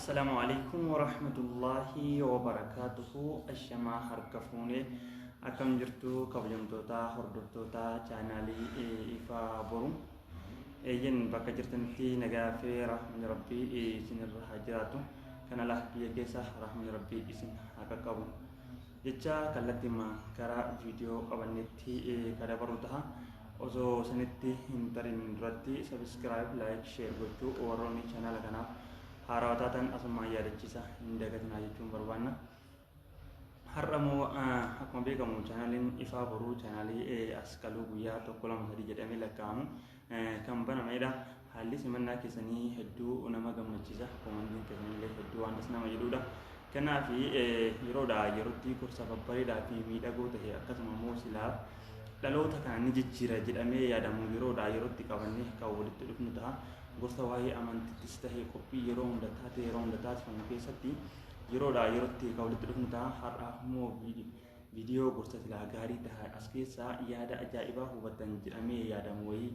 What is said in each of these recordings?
السلام عليكم ورحمة الله وبركاته. الشماء حركفوني أكم جرتو كبجمتوتا هردوتوتا channelي إفا بروم إيجن بكا جرتنتي نجافي رحمة ربي إسن الرحاجاتو كان له بيجيسا رحمة ربي إسن هكا كابو jecha kallattii karaa viidiyoo qabannetti kada baruutaha osoo sanitti hin tarin duratti subscribe like share gochuu warroonni channel kanaaf haarawaa taatan asummaan yaadachiisa hin dagatinaa jechuun barbaanna. Har'amoo akkuma beekamu channeliin ifaa boruu channelii as kaluu guyyaa tokko lama sadii jedhamee lakkaa'amu kan banamedha. Haalli simannaa keessanii hedduu nama gammachiisa. Komandiin keessanillee hedduu waan as nama jedhudha. Kanaaf yerootti gorsa babbareedaa fi miidhagoo ta'e akkasuma immoo silaa dhaloota kana ni jijjiira jedhamee yaadamu yerootti qabannee kan walitti dhufnu ta'a. Gorsa waa'ee amantiittis ta'e qophii yeroo hunda taasifamu keessatti yerootti kan walitti dhufnu ta'a. Har'aaf immoo viidiyoo gorsa silaa gaarii ta'a as keessaa yaada ajaa'ibaa hubatan jedhamee yaadamu wayii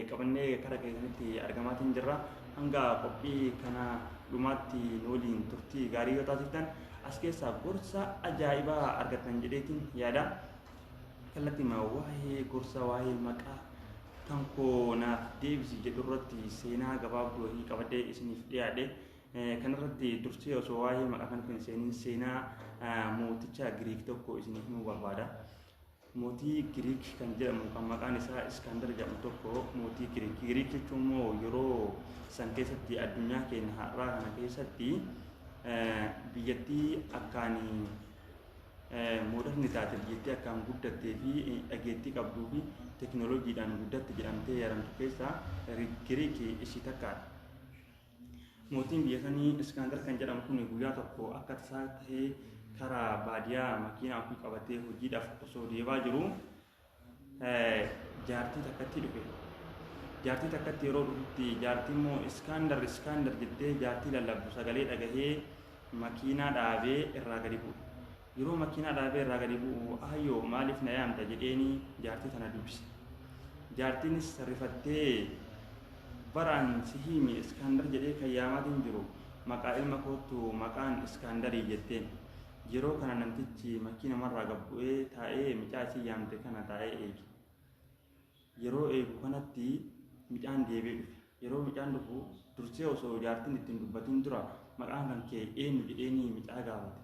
qabannee karaa keessanitti argamaatiin jirra. Hanga qophii kana dhumaatti waliin turtii gaarii yoo taasiftan as keessaa gorsa ajaa'ibaa argatan jedheetiin yaada. Kallattii waa'ee gorsa waa'ee maqaa kan naaf deebisi jedhu irratti seenaa gabaabduu wayii qabadhee isiniif dhiyaadhe. Kanarratti dursee osoo waa'ee maqaa kan seenin seenaa mooticha Giriik tokko isiniif himuu barbaada. Mootii Giriik kan jedhamu kan maqaan isaa Iskaandar jedhamu tokko mootii Giriik jechuun immoo yeroo san keessatti addunyaa keenya har'aa kana keessatti biyyattii akkaan mooderni taate biyyattii akkaan guddattee fi dhageettii qabduu fi teknooloojiidhaan guddatte jedhamtee yaadamtu keessaa Giriik ishii takkaadha. Mootiin biyya sanii Iskaandar kan jedhamu kun guyyaa tokko akka tasaa tahee karaa baadiyyaa makiinaa ofii qabatee hojiidhaaf osoo deemaa jiru jaartii takkatti dhufe. Jaartii takkatti yeroo dhufutti jaartii immoo Iskaandar jettee jaartii lallabdu sagalee dhagahee makiinaa dhaabee irraa gadi bu'u. Yeroo makiinaa dhaabee irraa gadi bu'u ayyoo maaliif na yaamta jedheeni jaartii tana dubbise. Jaartiinis rifattee baraan si himi Iskaandar jedhee kan yaamaatiin jiru maqaa ilma kootu maqaan Iskaandarii jetteen. Yeroo kana namtichi makiina marraa gabbu'ee taa'ee mucaa isii yaamte kana taa'ee eege. Yeroo eegu kanatti mucaan deebi'ee dhufe. Yeroo mucaan dhufu dursee osoo jaartiin ittiin dubbatiin dura maqaan kan kee eenyu jedheeni mucaa gaafate.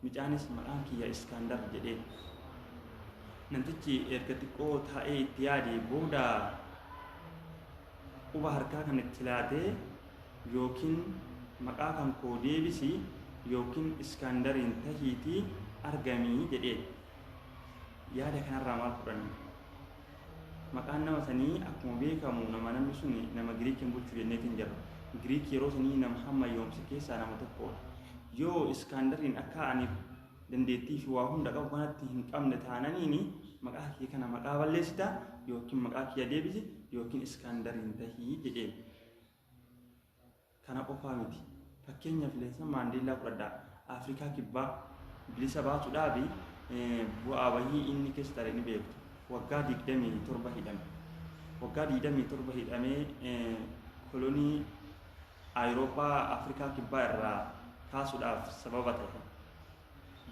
Mucaanis maqaan kiyya Iskaandar jedheen. Namtichi erga xiqqoo taa'ee itti yaade booda quba harkaa kan itti laatee yookiin maqaa kan koo deebisi yookiin Iskaandariin tahiitii argamii jedheen. Yaada kanarraa maal fudhanne? Maqaan nama sanii akkuma beekamu namni sun nama Giriikiin bulchuu jenneetiin jirra. Giriik yeroo sanii nama hamma yoomse keessaa nama tokkodha. Yoo Iskaandariin akka ani dandeettii fi waa hunda qabu kanatti hin qabne taananiini maqaa kee kana maqaa balleessita yookiin maqaa kiyya deebisi yookiin Iskaandariin tahii jedheen. Kana qofaa miti. Fakkeenyaaf Neelsan Maandeellaa fudhadhaa. Afrikaa kibbaa bilisa baasuudhaaf bu'aa bahii inni keessa ture ni beektu. Waggaa 27 hidhame. Waggaa 27 hidhamee kolonii Awurooppaa Afrikaa kibbaa irraa kaasuudhaaf sababa ta'e.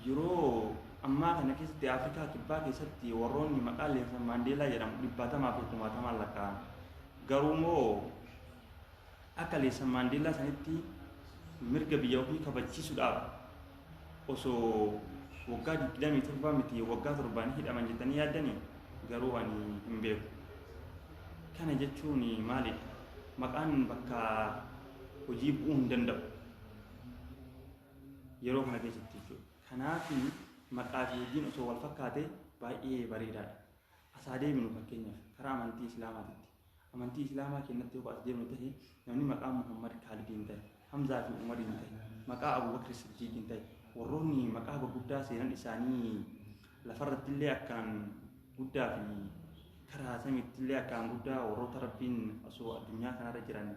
Yeroo ammaa kana keessatti Afrikaa kibbaa keessatti warroonni maqaa Neelsan Maandeellaa jedhamu 170 lakkaa'an. Garuu immoo akka Neelsan Maandeellaa sanitti mirga biyya ofii kabachiisuudhaaf osoo waggaa 27 miti waggaa 7 hidhaman jettanii yaaddanii garuu ani hin beeku. Kana jechuun maalidha? Maqaan bakka hojii bu'uu hin danda'u yeroo kana keessatti jechuudha. Kanaaf maqaa fi hojiin osoo wal fakkaate baay'ee bareedaadha. Asaa deemnu fakkeenyaaf karaa amantii Islaamaatitti. Amantii Islaamaa keenyatti yoo as deemnu ta'e namni maqaa Muhammad Kaalidiin ta'e Hamzaa fi Umariin ta'e maqaa Abubakar Siddiiqiin ta'e warroonni maqaa gurguddaa seenan isaanii lafarratti illee akkaan guddaa fi karaa samiitti illee akkaan guddaa warroota Rabbiin osoo addunyaa kanarra jiran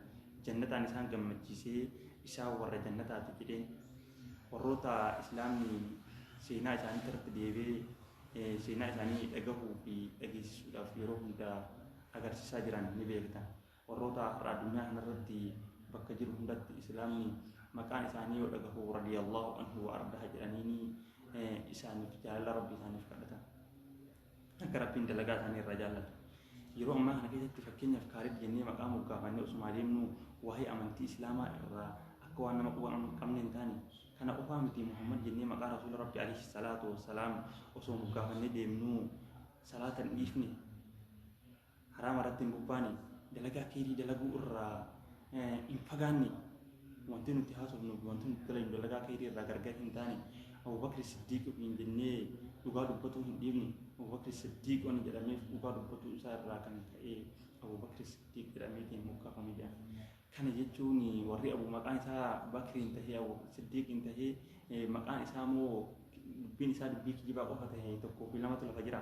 jannataan isaan gammachiisee isaan warra jannataati jedhee warroota Islaamni seenaa isaanii irratti deebi'ee seenaa isaanii dhagahuu fi dhageessisuudhaaf yeroo hundaa agarsiisaa jiran ni beektan. Warroota har'a addunyaa kanarratti bakka jiru hundatti Islaamni مكان إساني ودقه رضي الله عنه وأرضاه جرانيني إساني في جلال ربي إساني في كرتا أكربين دلقات عن الرجال يرو أما أنا كده تفكرني في كارب جنيه مقام وقافني أسمالي منو وهي أمانتي إسلاما أكوان مقوان كمن تاني كان أفهمتي محمد جنيه مقام رسول ربي عليه الصلاة والسلام أسوم وقافني ديمنو صلاة الإفني حرام رتين بباني دلقا كيري دلقو إرى إنفقاني وانتين اتحاسو بنو وانتين تلين دلقا كيري رغرغا هنتاني أبو بكر الصديق من جنيه لغا دبتو هنديبني أبو بكر الصديق وانا جرامي لغا دبتو إسار راكن أبو بكر الصديق جرامي كين مكا فمجا كان يجوني وري أبو مكان إسا بكر انتهي أبو صديق انتهي مكان إسا مو بين إسا دبيك جيبا قفته تقو في لما تلفجرا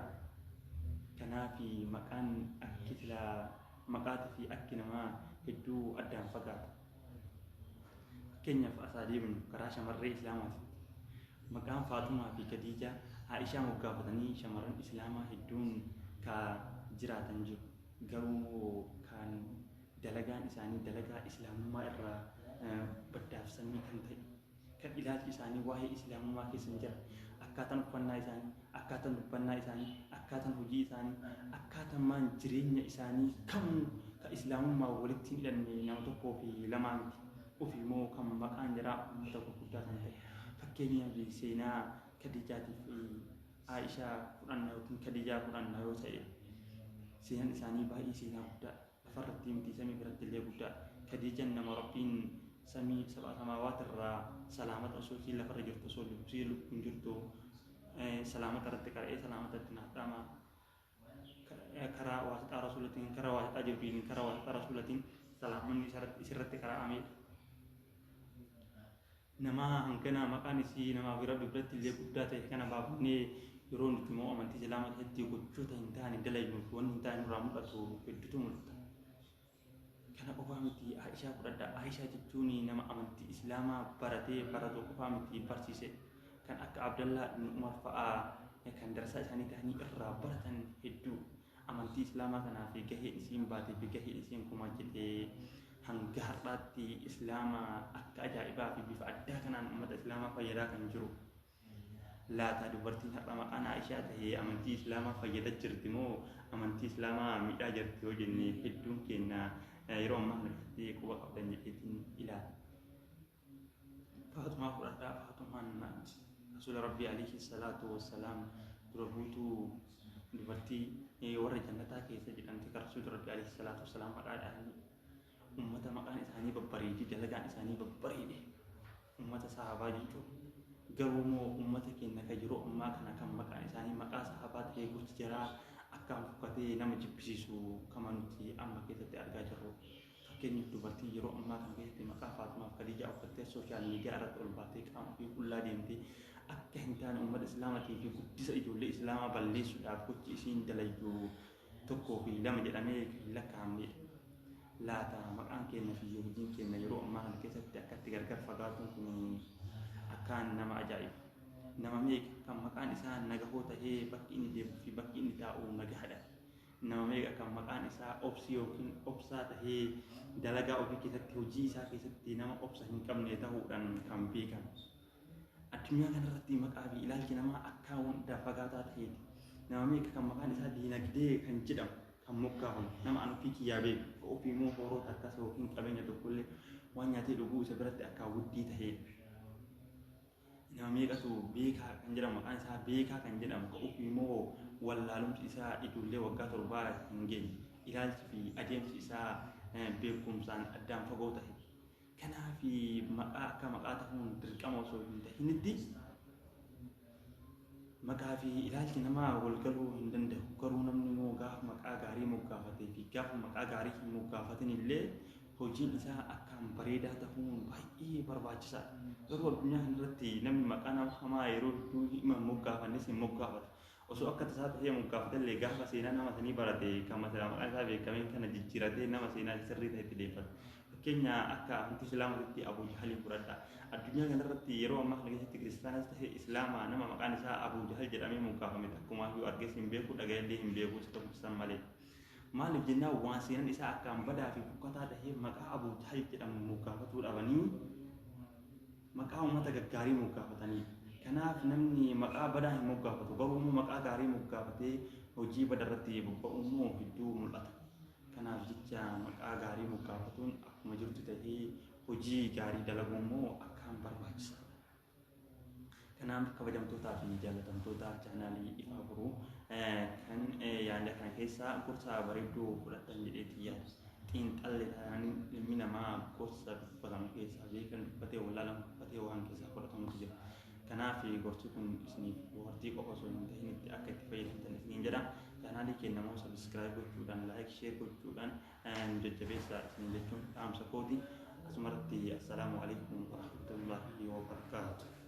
كان في مكان أكتلا مكات في أكنا ما هدو أدام فقط كينيا فأساليب كراشة مرة إسلامات مكان فاطمة في خديجة عائشة مقابلني شمرن إسلاما هدون كجرا تنجو قرو كان دلقان إساني دلقا إسلام ما إرى بدأ في سنة كنتي كإلاج إساني واهي إسلام ما كسنجر أكاتن فنا إساني أكاتن بنا إساني أكاتن هجي إساني أكاتن من جرين إساني كم كإسلام ما ولدتين لأني نمتقو في لمانك وفي مو كم مكان جرا متقو كتا سنتي فكينيا بسينا كديجة في عائشة قرآن وكن كديجة قرآن وسائل سينا إساني باي سينا كتا فرد تيمتي سمي فرد اللي كتا كديجة نما ربين سمي سبع سماوات الرا سلامة أسوكي لفرد جرت سولي سيلو كنجرتو سلامة رتكار سلامة تنهتاما كرا واسطة رسولتين كرا واسطة جبريل كرا واسطة رسولتين سلامة إسرت كرا أمير نما هنكنا مكان سي نما بيرد برد اللي بدأت كنا بابني يرون تمو أمانتي سلامة هدي وجوده إنتاني دلائل مفهوم إنتاني رامو أتو كدتو ملتا كنا أفهمتي عائشة برد عائشة جتوني نما أمانتي إسلاما براتي براتو أفهمتي برسيسي كان أك عبد الله بن عمر فآ كان درسات هني تهني الرابرة هدو أمانتي إسلاما كنا في جهة إسلام باتي في جهة إسلام كما جتي هنجهرتي إسلاما أك أجائبا في بفعدا كان أمة إسلاما فيدا كان جرو لا تدبرتي هرما أنا عائشة هي أمانتي إسلاما فيدا جرتمو أمانتي إسلاما ميدا جرتو جني هدو كنا يروم ما نكتي كوا قبل جتين إلى فاطمة فردا فاطمة رسول ربي عليه الصلاة والسلام دربوتو دبرتي ورا جنتا كيسة جدًا رسول ربي عليه الصلاة والسلام قال أهلي أمة مكان إساني ببريدي دلقان إساني ببريدي أمة صحابة جيتو قومو أمة كينا كجرو أمة كان كم مكان إساني مكان صحابات هيكو تجرا أكام فكتي نام جبسيسو كما نتي أما كيسة أرجع جرو فكين دبرتي جرو أمة كان كيسة مكان فاطمة خديجة أو كتير سوشيال ميديا أرد أولباتي كام في كل ديمتي أكهنتان أمة الإسلام كيجي كتير يجول الإسلام بالليل سودا كتير إسين دلائجو تكو في لما جلامي لك عمي لا تا مكان كنا في يوجين كنا يروح ما هن كيسة تأكد تجرب فقاتون كني أكان نما عجائب نما ميك كم مكان إنسان نجحوا تهي بكين دي في بكين تاو نجحدا نما ميك كم مكان إنسان أوبسيو كن أوبسا تهي دلقا أو في كيسة توجي سا كيسة تنام أوبسا هن كم نتاو dan كم بيكم الدنيا كان رتي مكابي إلى كنا ما أكاون دفقاتا تهي نما ميك كم مكان إنسان دينا كده كان جدام مكاهم نما أنا فيك يا بي أو في مو فورو تكاسو كين كابينة تقول وان ياتي لغو سبرت أكاودي تهي نما ميكا تو بيكا كنجرا مكان سا بيكا كنجرا مكا أو في مو ولا لم تسا يدل وقات ربا نجين إلى في أديم تسا بيكم سان أدام فقو تهي كان في مكا كمكا تهون تركام وصول تهي ندي مكا في إلهي نما والقلو هندنده قرو نمني موقع مكا غاري موقعفتي في قاف مكا غاري موقعفتني اللي هجين إسا أكام بريدة تهون باي برباجسا قرو الدنيا هنرتي نمي مكانا وحما يرو دوهي إما موقعفت نسي موقعفت وسو أكا تسات هي موقعفت اللي قاف سينا نما سني براتي كما سلام أسابي كمين كان جيجيراتي نما سينا سري تهي تليفت كينيا أكا أنت سلامتي أبو جهل بردا الدنيا كان رتي يروى ما خليه تكريستان استهي إسلام نما مكان سا أبو جهل جرامي مكافمة كما هو أرجس بيكو دعاء لهم بيكو ستوكسان مالي مالك جنا وانسينا إسا أكام بدا في بكتا ده مكان أبو جهل جرام مكافة تقول أبني maqaa uummata gaggaarii moggaafatanii kanaaf namni maqaa badaa hin moggaafatu garuu maqaa gaarii moggaafatee hojii bada irratti bobba'uu hedduu mul'ata. Kanaaf jecha maqaa gaarii moggaafatuun akkuma jirtu ta'ee hojii gaarii dalaguun immoo akkaan barbaachisaadha. Kanaaf kabajamtootaa fi jaalatamtoota chaanaalii Ifaa Boruu kan yaada kana keessaa gorsa bareedduu fudhatan jedheetii yaada. Xiinxalli ta'anii ilmi namaa gorsa dubbatamu keessaa beekan dubbatee wallaalan dubbatee waan keessaa fudhatamutu jira. Kanaaf gorsi kun isiniif bohaartii qofa osoo hin ta'in itti akka itti fayyadamtan isiniin jedha. Chaanaalii keenya immoo sabiskiraayib gochuudhaan laayik sheer gochuudhaan jajjabeessaa isiniin jechuun dhaamsa kooti. Asumarratti assalaamu alaikum warahmatullahi wabarakatuh.